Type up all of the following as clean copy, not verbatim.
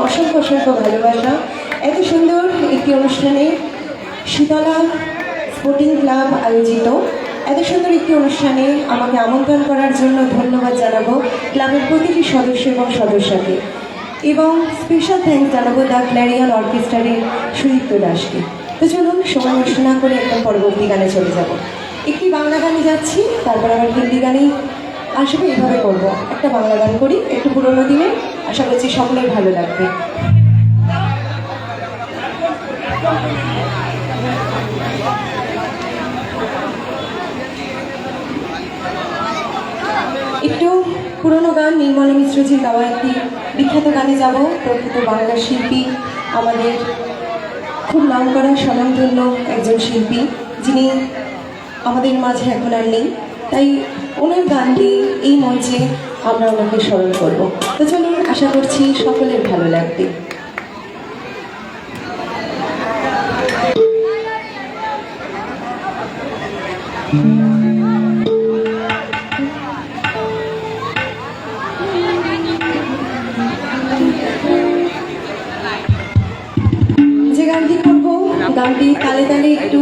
অসংখ্য অসংখ্য ভালোবাসা। এত সুন্দর একটি অনুষ্ঠানে শীতলা স্পোর্টিং ক্লাব আয়োজিত এত সুন্দর একটি অনুষ্ঠানে আমাকে আমন্ত্রণ করার জন্য ধন্যবাদ জানাবো ক্লাবের প্রতিটি সদস্য এবং সদস্যকে, এবং স্পেশাল থ্যাঙ্কস জানাবো দ্য ক্ল্যারিয়ন অর্কেস্ট্রারের সুদীপ্ত দাসকে। তো চলুন সময় নষ্ট না করে একদম পরবর্তী গানে চলে যাব। একটি বাংলা গানে যাচ্ছি, তারপর আবার হিন্দি গানেই আসবে। এভাবে করবো, একটা বাংলা গান করি একটু পুরোনো দিনে, আশা করছি সকলের ভালো লাগবে। একটু পুরোনো গান, নির্মলা মিশ্রজির গাওয়া একটি বিখ্যাত গানে যাব। প্রকৃত বাংলার শিল্পী, আমাদের খুব নাম করা স্বনামধন্য একজন শিল্পী, যিনি আমাদের মাঝে এখন আর নেই, তাই ওনার গানটি এই মঞ্চে আমরা ওনাকে স্মরণ করব। তো চলুন, আশা করছি সকলের ভালো লাগবে। যে গানটি করবো, গানটি তালে তালে একটু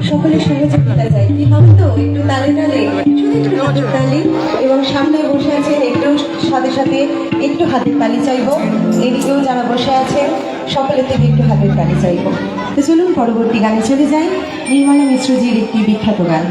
সকলের সহযোগিতা চাই। কি হবে তো একটু তালে তালে, শুধু একটু হাতের তালি, এবং সামনে বসে আছেন একটু সাথে সাথে একটু হাতের তালি চাইবো। এদিকেও যারা বসে আছেন সকলের থেকে একটু হাতের তালি চাইবো। তো চলুন পরবর্তী গানে চলে যাই, নির্মলা মিশ্রজির একটি বিখ্যাত গান।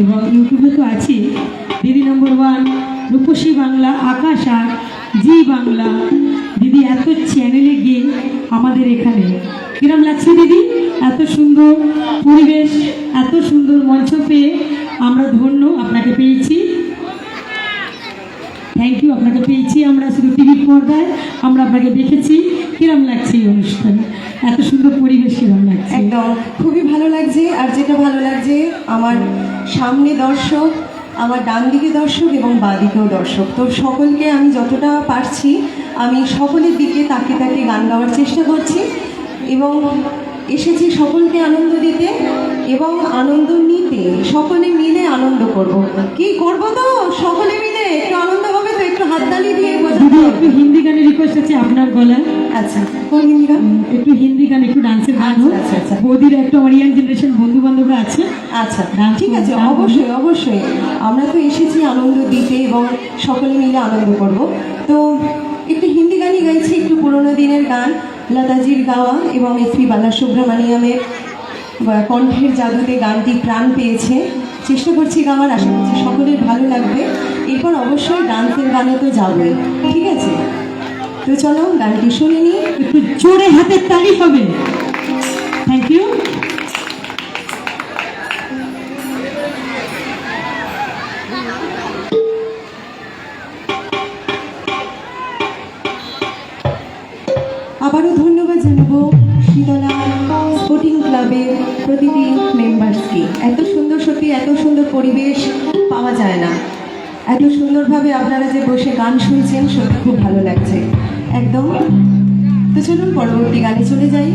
এবং ইউটিউবে তো আছি দিদি নম্বর 1, রূপসী বাংলা, আকাশ আর জি বাংলা। দিদি এত চ্যানেলে গিয়ে আমাদের এখানে কিরম লাগছে দিদি? এত সুন্দর পরিবেশ, এত সুন্দর মঞ্চ পেয়ে আমরা ধন্য, আপনাকে পেয়েছি। থ্যাংক ইউ, আপনাকে পেয়েছি আমরা শুধু টিভির পর্দায়, আমরা আপনাকে দেখেছি। কিরম লাগছে এই অনুষ্ঠানে? এত সুন্দর পরিবেশ কিরম লাগছে? একদম খুবই ভালো লাগছে। আর যেটা ভালো লাগছে, আমার সামনে দর্শক, আমার ডান দিকে দর্শক এবং বাঁ দিকেও দর্শক। তো সকলকে আমি যতটা পারছি আমি সকলের দিকে তাকে তাকে গান গাওয়ার চেষ্টা করছি এবং এসেছি সকলকে আনন্দ দিতে এবং আনন্দ নিতে। সকলে মিলে আনন্দ করব। কি করব? তো সকলে মিলে একটু আনন্দ হবে তো, একটু হাততালি দিয়ে বোঝাতে দিদি হবে। একটু হিন্দি গানের রিকোয়েস্ট আছে আপনার গলায়। আচ্ছা, কোন হিন্দি গান? একটু হিন্দি গান, একটু ডান্সের গান হোক। আচ্ছা, আচ্ছা। বৌদির একটু আমার ইয়াং জেনারেশন বন্ধু বান্ধবরা আছে। আচ্ছা, গান ঠিক আছে, গান অবশ্যই অবশ্যই। আমরা তো এসেছি আনন্দ দিতে এবং সকলে মিলে আনন্দ করব। তো একটু হিন্দি গানই গাইছি, একটু পুরোনো দিনের গান, লতাজির গাওয়া এবং এসপি বালাসুব্রমণিয়ামের কণ্ঠের জাদুতে গানটি প্রাণ পেয়েছে। চেষ্টা করছি গাওয়ার, আশা করছি সকলের ভালো লাগবে। এরপর অবশ্যই ডান্সের গানে তো যাবে, ঠিক আছে? তো চলো গানটি শুনে নিই। একটু জোরে হাতের তালি হবে। Thank you. আবারও ধন্যবাদ জানাবো শীতলা স্পোর্টিং ক্লাবের প্রতিটি মেম্বার্সকে। এত সুন্দর, সত্যি এত সুন্দর পরিবেশ পাওয়া যায় না। এত সুন্দরভাবে আপনারা যে বসে গান শুনছেন, সত্যি খুব ভালো লাগছে একদম। তো চলুন পরবর্তী গানে চলে যাই।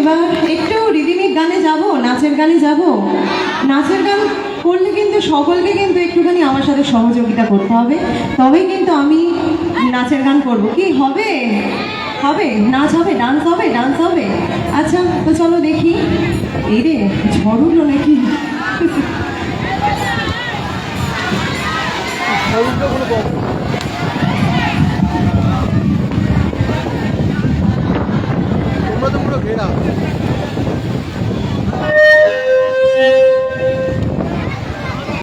এবার একটু রিদিমিক গানে যাব, নাচের গানে যাব। নাচের গান করলে কিন্তু সকলকে কিন্তু একটুখানি আমার সাথে সহযোগিতা করতে হবে, তবেই কিন্তু আমি নাচের গান করব। কি হবে? হবে নাচ হবে, ডান্স হবে, ডান্স হবে। আচ্ছা তো চলো দেখি। এই রে ঝড় উঠলো নাকি? তোমরা তো পুরো ঘেরা